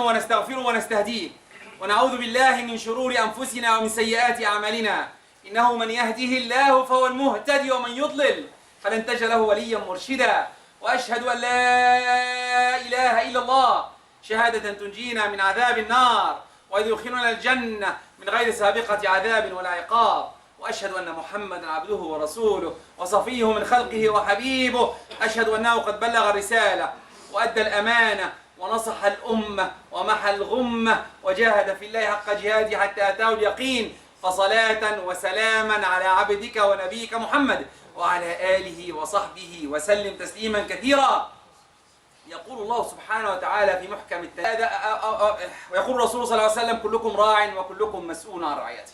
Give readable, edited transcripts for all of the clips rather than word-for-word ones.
ونستغفره ونستهديه ونعوذ بالله من شرور أنفسنا ومن سيئات أعمالنا إنه من يهده الله فهو المهتدي ومن يضلل فلن تجد له وليا مرشدا وأشهد أن لا إله إلا الله شهادة تنجينا من عذاب النار ويدخلنا الجنة من غير سابقة عذاب ولا عقاب وأشهد أن محمدا عبده ورسوله وصفيه من خلقه وحبيبه أشهد أنه قد بلغ الرسالة وأدى الأمانة ونصح الأمة ومحى الغمة وجاهد في الله حق جهاده حتى أتاه اليقين فصلاة وسلاما على عبدك ونبيك محمد وعلى آله وصحبه وسلم تسليما كثيرا. يقول الله سبحانه وتعالى في محكم التنزيل ويقول الرسول صلى الله عليه وسلم كلكم راع وكلكم مسؤول عن رعيته.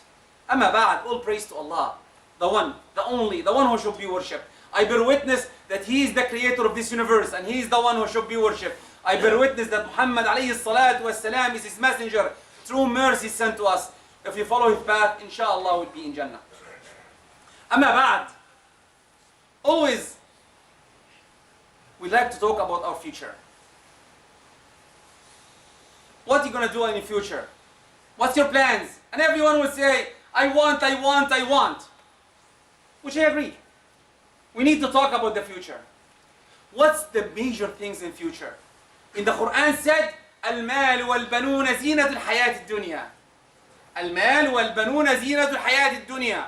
أما بعد, all praise to Allah, the one, the only, the one who should be worshipped. I bear witness that He is the creator of this universe and He is the one who should be worshipped. I bear witness that Muhammad alayhi salatu wassalam is His messenger, true mercy sent to us. If you follow His path, inshallah we'll be in Jannah. Amma ba'd, always we like to talk about our future. What are you going to do in the future? What's your plans? And everyone will say, I want, I want, I want. Which I agree. We need to talk about the future. What's the major things in future? In the Quran said, المال والبنون زينة الحياة الدنيا. المال والبنون زينة الحياة الدنيا.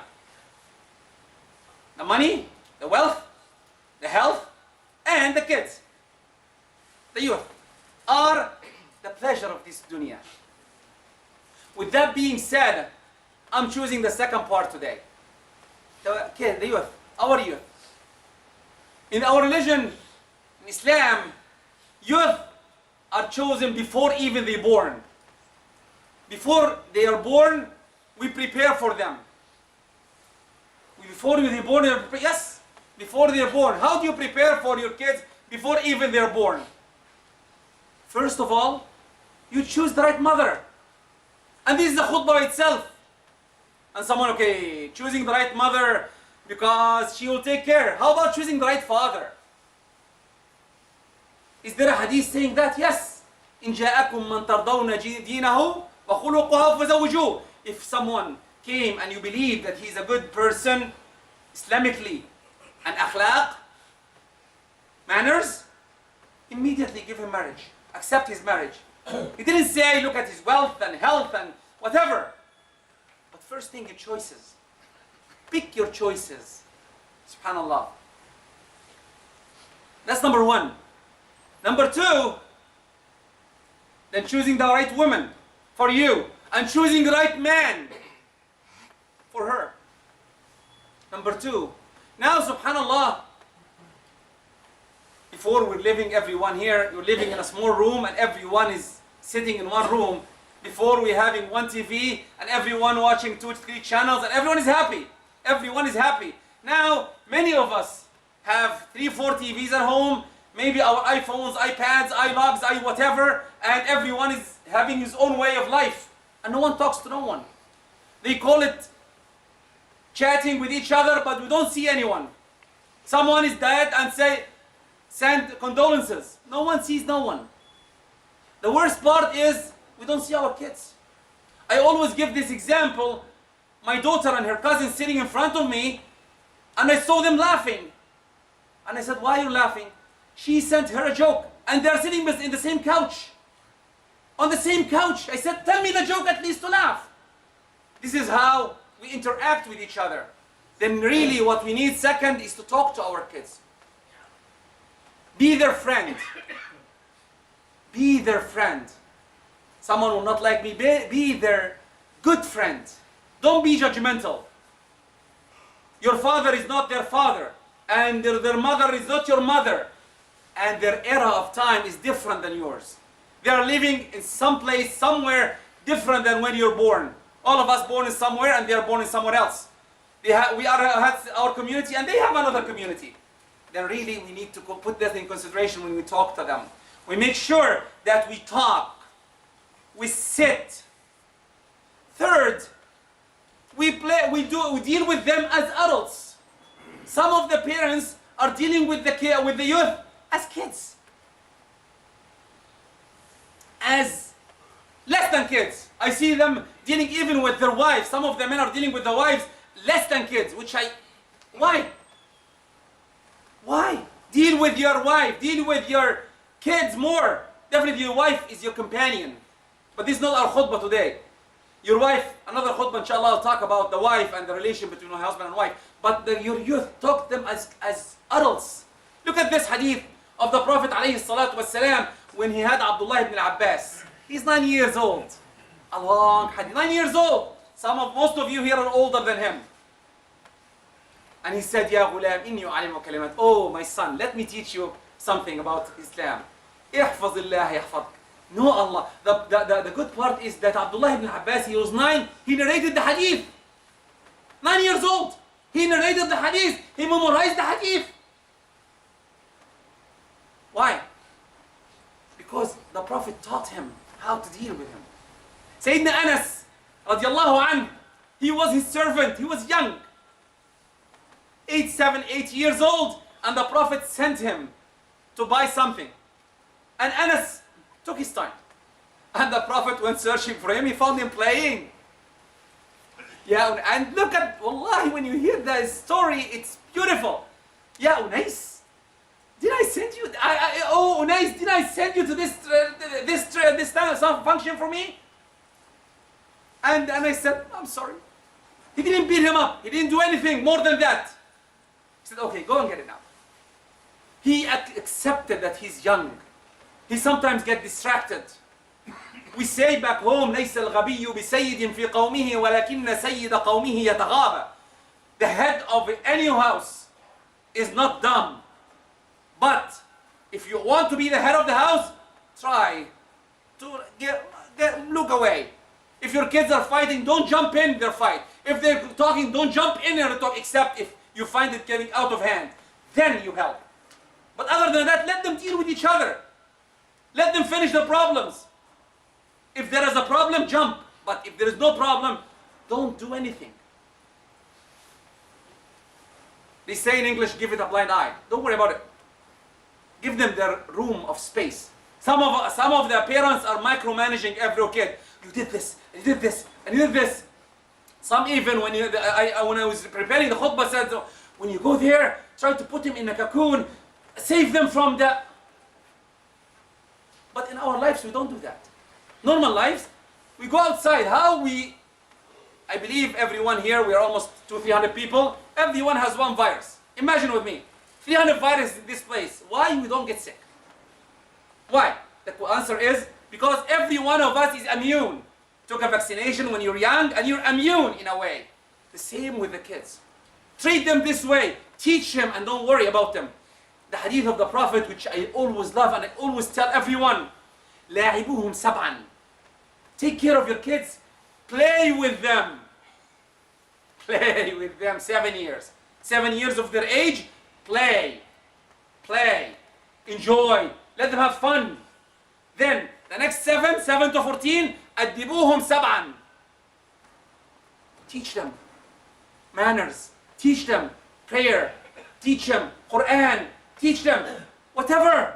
The money, the wealth, the health, and the kids, the youth, are the pleasure of this dunya. With that being said, I'm choosing the second part today. The kid, the youth, our youth. In our religion, in Islam, youth are chosen before even they're born. Before they are born, we prepare for them. Before they're born, yes, before they're born. How do you prepare for your kids before even they're born? First of all, you choose the right mother. And this is the khutbah itself. And someone, okay, choosing the right mother because she will take care. How about choosing the right father? Is there a hadith saying that? Yes. إن جاءكم من ترضون دينه وخلقه فزوجوه. If someone came and you believe that he's a good person Islamically and akhlaq, manners, immediately give him marriage. Accept his marriage. He didn't say look at his wealth and health and whatever. But first thing, your choices. Pick your choices. Subhanallah. That's number one. Number two, then choosing the right woman for you and choosing the right man for her. Number two. Now, subhanallah, before we're living, everyone here, you're living in a small room and everyone is sitting in one room. Before we're having one TV and everyone watching 2-3 channels and everyone is happy. Everyone is happy. Now, many of us have 3-4 TVs at home, maybe our iPhones, iPads, iLogs, whatever, and everyone is having his own way of life. And no one talks to no one. They call it chatting with each other, but we don't see anyone. Someone is dead and send condolences. No one sees no one. The worst part is we don't see our kids. I always give this example. My daughter and her cousin sitting in front of me, and I saw them laughing. And I said, why are you laughing? She sent her a joke, and they're sitting in the same couch. On the same couch. I said, tell me the joke at least to laugh. This is how we interact with each other. Then really what we need second is to talk to our kids. Be their friend. Be their friend. Someone will not like me. Be their good friend. Don't be judgmental. Your father is not their father. And their mother is not your mother. And their era of time is different than yours. They are living in some place, somewhere different than when you're born. All of us born in somewhere and they are born in somewhere else. We are our community and they have another community. Then really we need to put that in consideration when we talk to them. We make sure that we talk. We sit. Third, we deal with them as adults. Some of the parents are dealing with the youth as kids. As than kids. I see them dealing even with their wives. Some of the men are dealing with the wives less than kids, why? Why? Deal with your wife, deal with your kids more. Definitely your wife is your companion. But this is not our khutbah today. Your wife, another khutbah inshallah, will talk about the wife and the relation between a husband and wife. But your youth, talk to them as adults. Look at this hadith of the Prophet ﷺ when he had Abdullah ibn Abbas. He's 9 years old. A long hadith. 9 years old. Most of you here are older than him. And he said, Ya ghulam, inni u'alimu kalimat. Oh, my son, let me teach you something about Islam. Ihfazillah yahfadk. No, Allah. The good part is that Abdullah ibn Abbas, he was 9, he narrated the hadith. 9 years old. He narrated the hadith. He memorized the hadith. Why? Because the Prophet taught him how to deal with him. Sayyidina Anas, radiallahu anhu, he was his servant. He was young. 8 years old. And the Prophet sent him to buy something. And Anas took his time. And the Prophet went searching for him. He found him playing. Yeah, and look at, wallahi, when you hear the story, it's beautiful. Yeah, Unais, did I send you? Unais, did I send you to this function for me? And I said, I'm sorry. He didn't beat him up. He didn't do anything more than that. He said, okay, go and get it now. He accepted that he's young. He sometimes gets distracted. We say back home, ليس الغبي بسيد في قومه ولكن سيد قومه يتغابى. The head of any house is not dumb. But if you want to be the head of the house, try to look away. If your kids are fighting, don't jump in their fight. If they're talking, don't jump in their talk, except if you find it getting out of hand. Then you help. But other than that, let them deal with each other. Let them finish their problems. If there is a problem, jump. But if there is no problem, don't do anything. They say in English, give it a blind eye. Don't worry about it. Give them their room of space. Some of the parents are micromanaging every kid. You did this, and you did this, and you did this. Some even, when I was preparing the khutbah, said, when you go there, try to put him in a cocoon, save them from the... But in our lives, we don't do that. Normal lives, we go outside. I believe everyone here, we are almost 200-300 people. Everyone has one virus. Imagine with me, 300 viruses in this place. Why we don't get sick? Why? The answer is because every one of us is immune. Took a vaccination when you're young and you're immune in a way. The same with the kids. Treat them this way. Teach them and don't worry about them. The hadith of the Prophet, which I always love and I always tell everyone, لاعبوهم سبعا. Take care of your kids. Play with them. Play with them 7 years. 7 years of their age, play. Play. Enjoy. Let them have fun. Then, the next 7 to 14, أدبوهم سبعا. Teach them manners. Teach them prayer. Teach them Quran. Teach them whatever.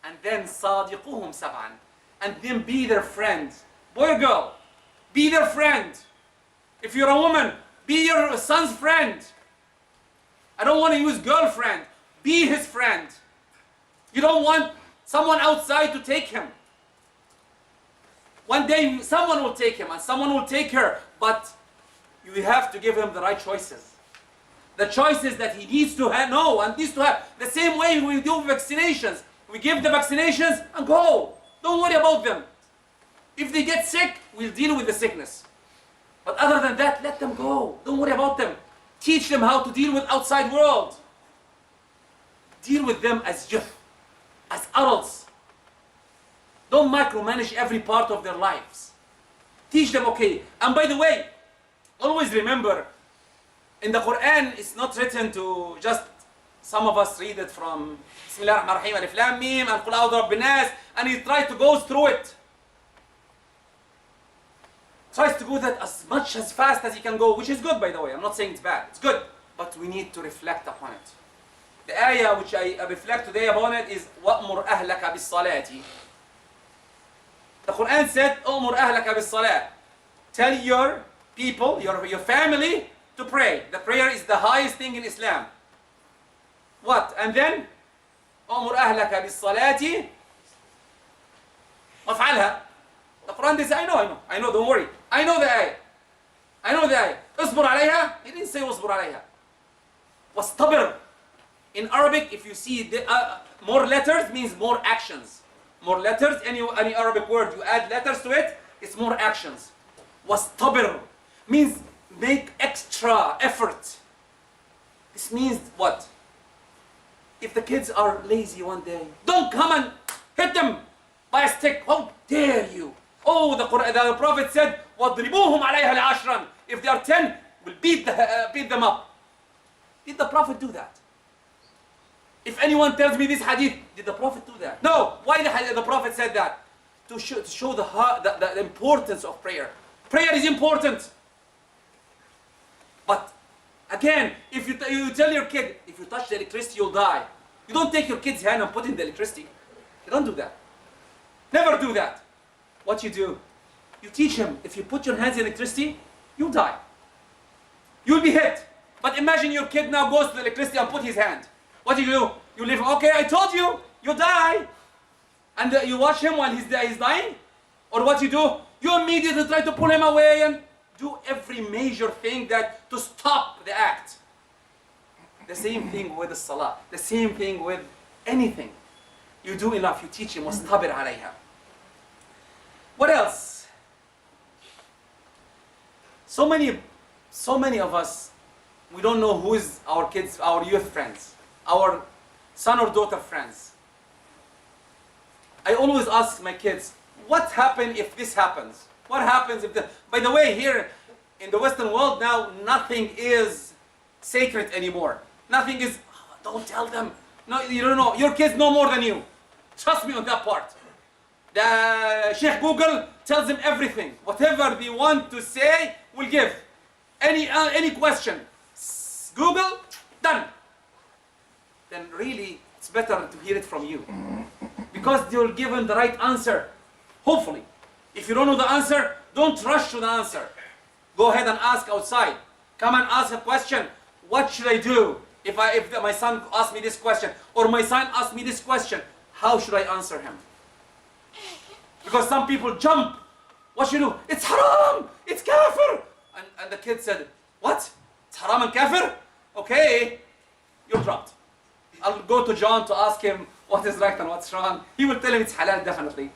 And then صادقوهم سبعا. And then be their friend. Boy or girl, be their friend. If you're a woman, be your son's friend. I don't want to use girlfriend. Be his friend. You don't want someone outside to take him. One day someone will take him and someone will take her, but you have to give him the right choices. The choices that he needs to know and needs to have. The same way we do vaccinations. We give the vaccinations and go. Don't worry about them. If they get sick, we'll deal with the sickness. But other than that, let them go. Don't worry about them. Teach them how to deal with outside world. Deal with them as youth, as adults. Don't micromanage every part of their lives. Teach them, okay. And by the way, always remember, in the Quran, it's not written to just, some of us read it from Bismillah ar-Rahman ar-Rahim, Alif Lam Mim, and Qul A'udhu Rabbin Nas, and he tries to go through it. Tries to go that as much as fast as he can go, which is good, by the way. I'm not saying it's bad. It's good. But we need to reflect upon it. The ayah which I reflect today upon it is وَأْمُرْ أَهْلَكَ بِالصَّلَاةِ The Quran said, أمر أهلك بالصلاة. Tell your people, your family to pray. The prayer is the highest thing in Islam. What? And then أمر أهلك بالصلاة وافعلها. The Quran says, I know, don't worry. I know the ayah. اصبر عليها. He didn't say اصبر عليها. واصطبر. In Arabic, if you see the, more letters means more actions. More letters, any Arabic word, you add letters to it, it's more actions. واصطبر means make extra effort. This means what? If the kids are lazy one day, don't come and hit them by a stick. How dare you? Oh, the Prophet said, وَاضْرِبُوهُمْ عَلَيْهَا لَعَشْرًا. If they are 10, we'll beat them up. Did the Prophet do that? If anyone tells me this hadith, did the Prophet do that? No. Why the Prophet said that? To show the importance of prayer. Prayer is important. But again, if you tell your kid, if you touch the electricity, you'll die. You don't take your kid's hand and put in the electricity. You don't do that. Never do that. What you do, you teach him, if you put your hands in electricity, you'll die. You'll be hit. But imagine your kid now goes to the electricity and put his hand. What do? You leave him, okay, I told you, you die. And you watch him while he's dying? Or what you do? You immediately try to pull him away and do every major thing to stop the act. The same thing with the salah. The same thing with anything. You do enough, you teach him, وَاسْتَبِرْ عَلَيْهَا. What else? So many of us, we don't know who is our kids, our youth friends, our son or daughter friends. I always ask my kids, what happens if this happens? What happens if By the way, here in the Western world now, nothing is sacred anymore. Nothing is, don't tell them. No, you don't know. Your kids know more than you. Trust me on that part. The Sheikh Google tells them everything. Whatever they want to say, will give. Any question, Google, done. Then really, it's better to hear it from you. Because they will give them the right answer. Hopefully. If you don't know the answer, don't rush to the answer. Go ahead and ask outside. Come and ask a question. What should I do if my son asks me this question? Or my son asks me this question. How should I answer him? Because some people jump. What should you do? It's haram! It's kafir! And the kid said, what? It's haram and kafir? Okay, you're dropped. I'll go to John to ask him what is right and what's wrong. He will tell him it's halal, definitely.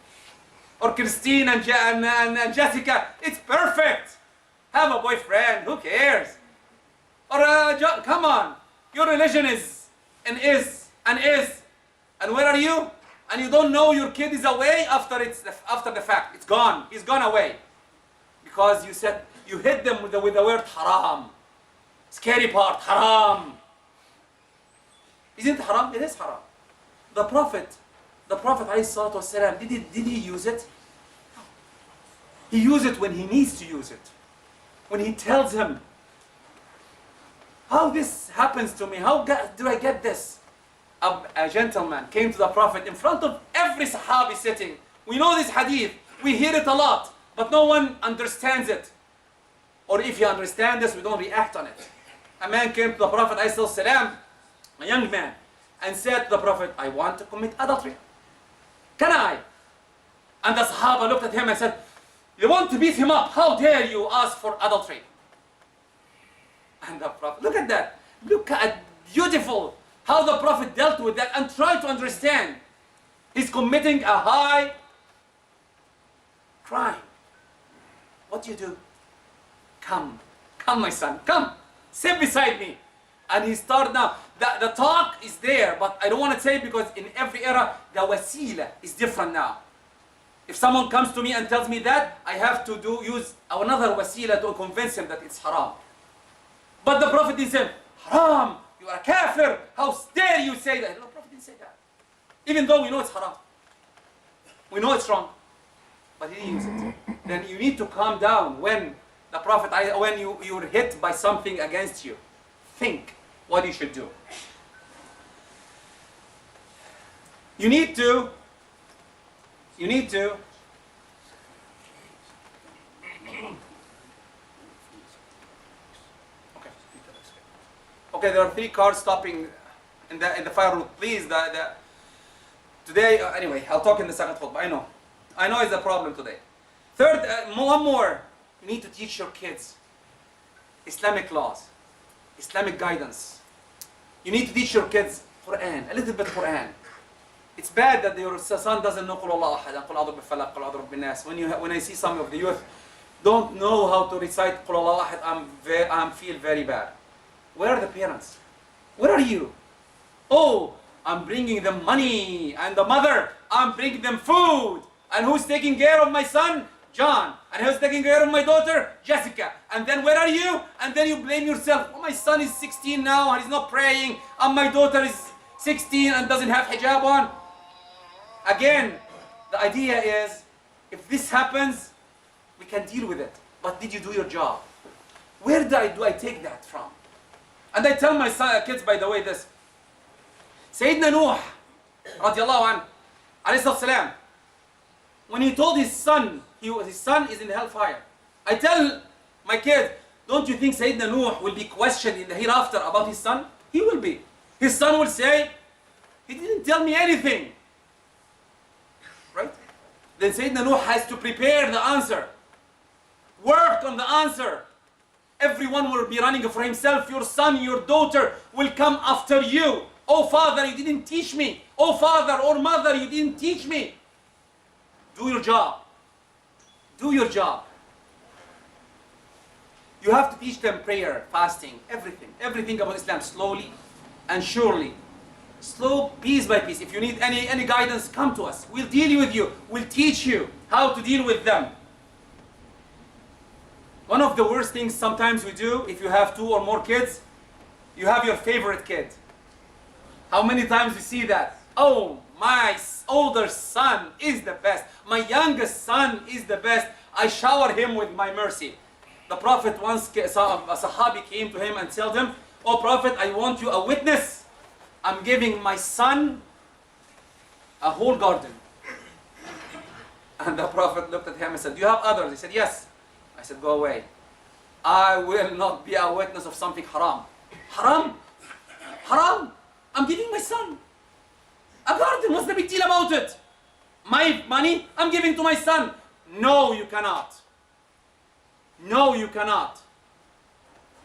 Or Christine and Jessica, it's perfect. Have a boyfriend, who cares? Or John, come on. Your religion is. And where are you? And you don't know your kid is away after the fact. It's gone. He's gone away. Because you hit them with the word haram. Scary part, haram. Isn't it haram? It is haram. The Prophet ﷺ, did he use it? No. He used it when he needs to use it. When he tells him, how this happens to me, how do I get this? A gentleman came to the Prophet in front of every Sahabi sitting. We know this hadith, we hear it a lot, but no one understands it. Or if you understand this, we don't react on it. A man came to the Prophet ﷺ, a young man, and said to the Prophet, I want to commit adultery. Can I? And the Sahaba looked at him and said, you want to beat him up? How dare you ask for adultery? And the Prophet, look at that. Look at beautiful how the Prophet dealt with that and tried to understand. He's committing a high crime. What do you do? Come, my son, come, sit beside me. And he started now. The talk is there, but I don't want to say because in every era, the wasila is different now. If someone comes to me and tells me that, I have to use another wasila to convince him that it's haram. But the Prophet didn't say, haram, you are a kafir, how dare you say that? No, the Prophet didn't say that. Even though we know it's haram. We know it's wrong. But he didn't use it. Then you need to calm down when the Prophet, when you're hit by something against you. Think what you should do. You need to Okay, there are 3 cars stopping in the fire route. Please, today, anyway, I'll talk in the second khutbah. I know it's a problem today. Third, one more. You need to teach your kids Islamic laws, Islamic guidance. You need to teach your kids Quran, a little bit Quran. It's bad that your son doesn't know Qul Allah Ahad, Qul A'udhu Bifalaq, Qul A'udhu Binnas. When I see some of the youth don't know how to recite Qul Allah Ahad, I feel very bad. Where are the parents? Where are you? Oh, I'm bringing them money, and the mother, I'm bringing them food. And who's taking care of my son? John. And who's taking care of my daughter? Jessica. And then where are you? And then you blame yourself. Oh, my son is 16 now and he's not praying. And my daughter is 16 and doesn't have hijab on. Again, the idea is, if this happens, we can deal with it. But did you do your job? Where do I take that from? And I tell my kids, by the way, this. Sayyidina Nuh, radiallahu anhu, alayhi salam, when he told his son, his son is in hellfire. I tell my kids, don't you think Sayyidina Nuh will be questioned in the hereafter about his son? He will be. His son will say, he didn't tell me anything. Right? Then Sayyidina Nuh has to prepare the answer. Work on the answer. Everyone will be running for himself. Your son, your daughter will come after you. Oh father, you didn't teach me. Oh father or mother, you didn't teach me. Do your job. Do your job. You have to teach them prayer, fasting, everything. Everything about Islam, slowly and surely. Slow, piece by piece. If you need any guidance, come to us. We'll deal with you. We'll teach you how to deal with them. One of the worst things sometimes we do, if you have 2 or more kids, you have your favorite kid. How many times you see that? Oh, my older son is the best. My youngest son is the best. I shower him with my mercy. The Prophet once saw a Sahabi came to him and told him, oh Prophet, I want you a witness. I'm giving my son a whole garden. And the Prophet looked at him and said, do you have others? He said, yes. I said, go away. I will not be a witness of something haram. Haram? Haram? I'm giving my son a garden. What's the big deal about it? My money, I'm giving to my son. No, you cannot. No, you cannot.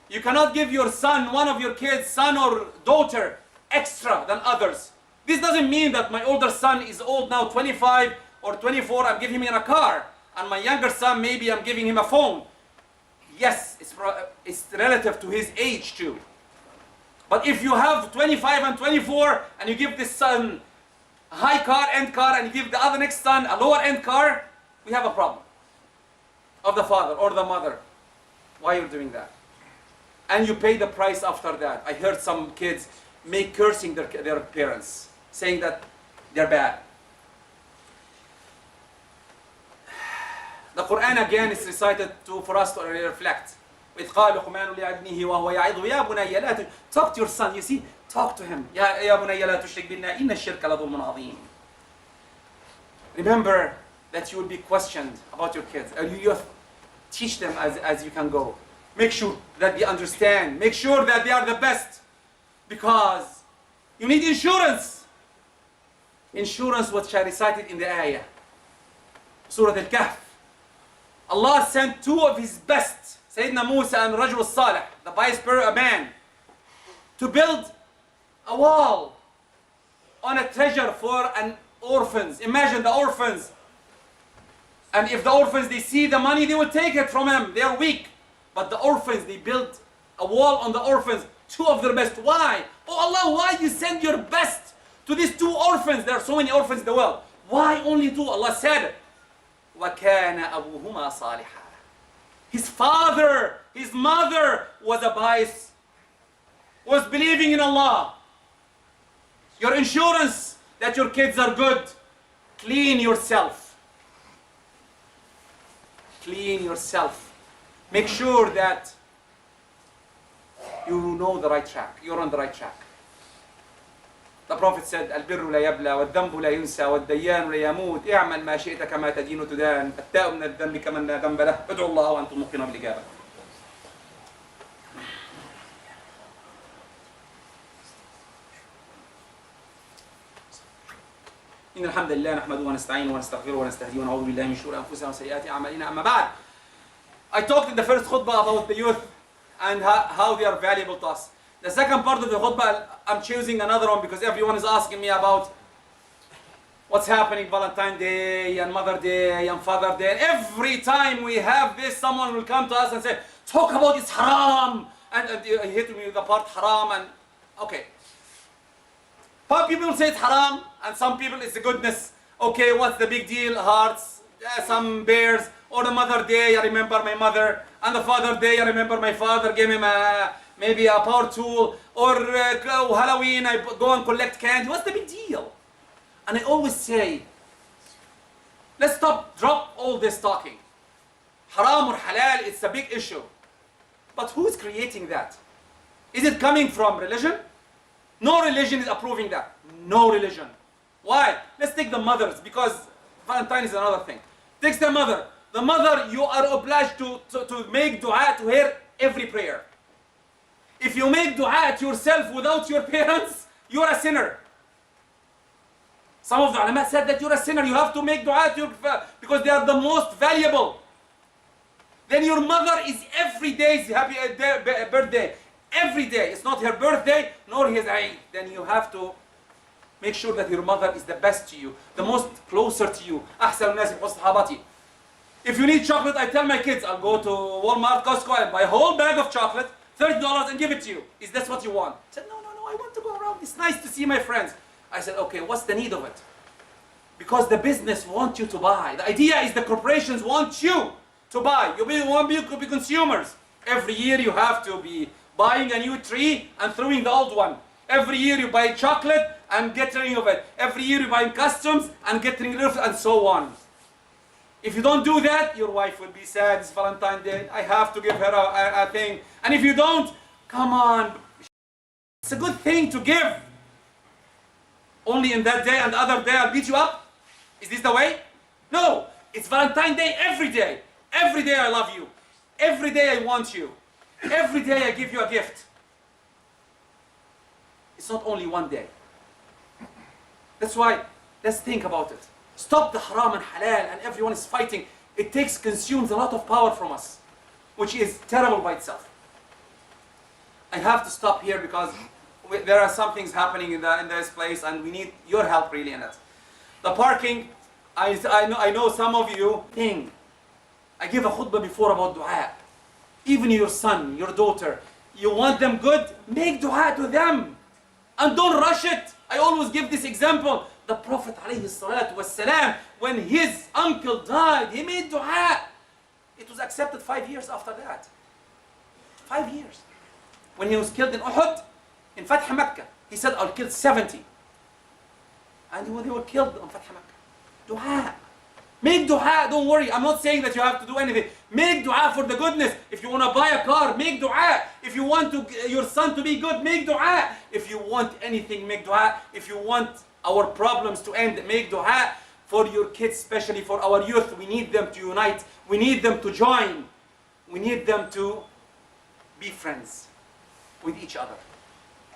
You cannot give your son, one of your kids, son or daughter, extra than others. This doesn't mean that my older son is old now, 25 or 24, I'm giving him a car. And my younger son, maybe I'm giving him a phone. Yes, it's relative to his age too. But if you have 25 and 24 and you give this son a high car, end car, and you give the other next son a lower end car, we have a problem of the father or the mother. Why are you doing that? And you pay the price after that. I heard some kids cursing their parents, saying that they're bad. The Quran again is recited for us to reflect. Talk to your son, you see, talk to him. Remember that you will be questioned about your kids. You teach them as you can go. Make sure that they understand. Make sure that they are the best. Because you need insurance. Insurance which I recited in the ayah. Surah Al-Kahf. Allah sent 2 of His best, Sayyidina Musa and Rajul al-Salih, the pious man, to build a wall on a treasure for an orphans. Imagine the orphans. And if the orphans, they see the money, they will take it from them. They are weak. But the orphans, they built a wall on the orphans, 2 of their best. Why? Oh Allah, why you send your best to these 2 orphans? There are so many orphans in the world. Why only 2? Allah said, وَكَانَ أَبُوهُمَا صَالِحًا. His father, his mother was a pious, was believing in Allah. Your insurance that your kids are good, clean yourself. Clean yourself. Make sure that you know the right track. You're on the right track. The Prophet said, البر لا يبلى والذنب لا ينسى والديان لا يموت اعمل ما شئت كما تدين تدان التائب من الذنب كمن لا ذنب له ادعوا الله وأنتم موقنون بالإجابة. إن الحمد لله نحمده ونستعينه ونستغفره ونستهديه ونعوذ بالله من شرور أنفسنا وسيئات أعمالنا. أما بعد, I talked in the first khutbah about the youth and how they are valuable to us. The second part of the khutbah, I'm choosing another one because everyone is asking me about what's happening Valentine's Day and Mother Day and Father Day. And every time we have this, someone will come to us and say, talk about it's haram. And he hit me with the part haram. And okay. Some people say it's haram and some people it's the goodness. Okay, what's the big deal? Hearts, some bears. Or the Mother Day, I remember my mother. And the Father Day, I remember my father gave him maybe a power tool. Or Halloween, I go and collect candy. What's the big deal? And I always say, let's drop all this talking. Haram or halal, it's a big issue. But who is creating that? Is it coming from religion? No religion is approving that. No religion. Why? Let's take the mothers, because Valentine is another thing. Take the mother. The mother, you are obliged to make dua to her every prayer. If you make dua to yourself without your parents, you are a sinner. Some of the ulama said that you're a sinner. You have to make dua to your because they are the most valuable. Then your mother is every day's happy birthday. Every day. It's not her birthday, nor his Eid. Then you have to make sure that your mother is the best to you, the most closer to you. أحسن الناس بحسن صحابتي. If you need chocolate, I tell my kids, I'll go to Walmart, Costco, and buy a whole bag of chocolate, $30 and give it to you. Is that what you want? I said, no, I want to go around. It's nice to see my friends. I said, okay, what's the need of it? Because the business wants you to buy. The idea is the corporations want you to buy. You want to be consumers. Every year you have to be buying a new tree and throwing the old one. Every year you buy chocolate and get rid of it. Every year you buy customs and get rid of it, and so on. If you don't do that, your wife will be sad. It's Valentine's Day. I have to give her a thing. And if you don't, come on. It's a good thing to give. Only in that day and the other day I'll beat you up? Is this the way? No. It's Valentine's Day every day. Every day I love you. Every day I want you. Every day I give you a gift. It's not only one day. That's why, let's think about it. Stop the haram and halal, and everyone is fighting. It consumes a lot of power from us, which is terrible by itself. I have to stop here because there are some things happening in this place, and we need your help really in it. The parking, I know some of you think. I give a khutbah before about dua. Even your son, your daughter, you want them good, make dua to them. And don't rush it. I always give this example. The Prophet ﷺ, when his uncle died, he made dua. It was accepted 5 years after that. 5 years. When he was killed in Uhud, in Fath Makkah, he said, I'll kill 70. And when they were killed on Fath Makkah, dua. Make dua, don't worry. I'm not saying that you have to do anything. Make dua for the goodness. If you want to buy a car, make dua. If you want your son to be good, make dua. If you want anything, make dua. If you want our problems to end, make dua for your kids, especially for our youth. We need them to unite. We need them to join. We need them to be friends with each other.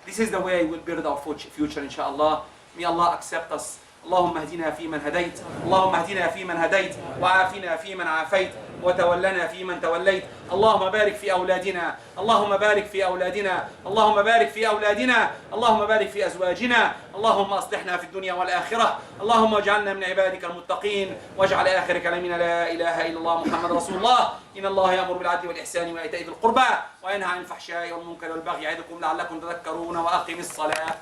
This is the way we'll build our future, inshallah. May Allah accept us. اللهم اهدنا فيمن هديت اللهم اهدنا فيمن هديت وعافنا فيمن عافيت وتولنا فيمن توليت اللهم بارك في أولادنا اللهم بارك في أولادنا اللهم بارك في أولادنا اللهم بارك في أزواجنا اللهم أصلحنا في الدنيا والآخرة اللهم اجعلنا من عبادك المتقين واجعل آخر كلامنا لا إله إلا الله محمد رسول الله إن الله يأمر بالعدل والإحسان وإيتاء ذي القربى وينهى عن الفحشاء والمنكر والبغي يعظكم لعلكم تذكرون وأقم الصلاة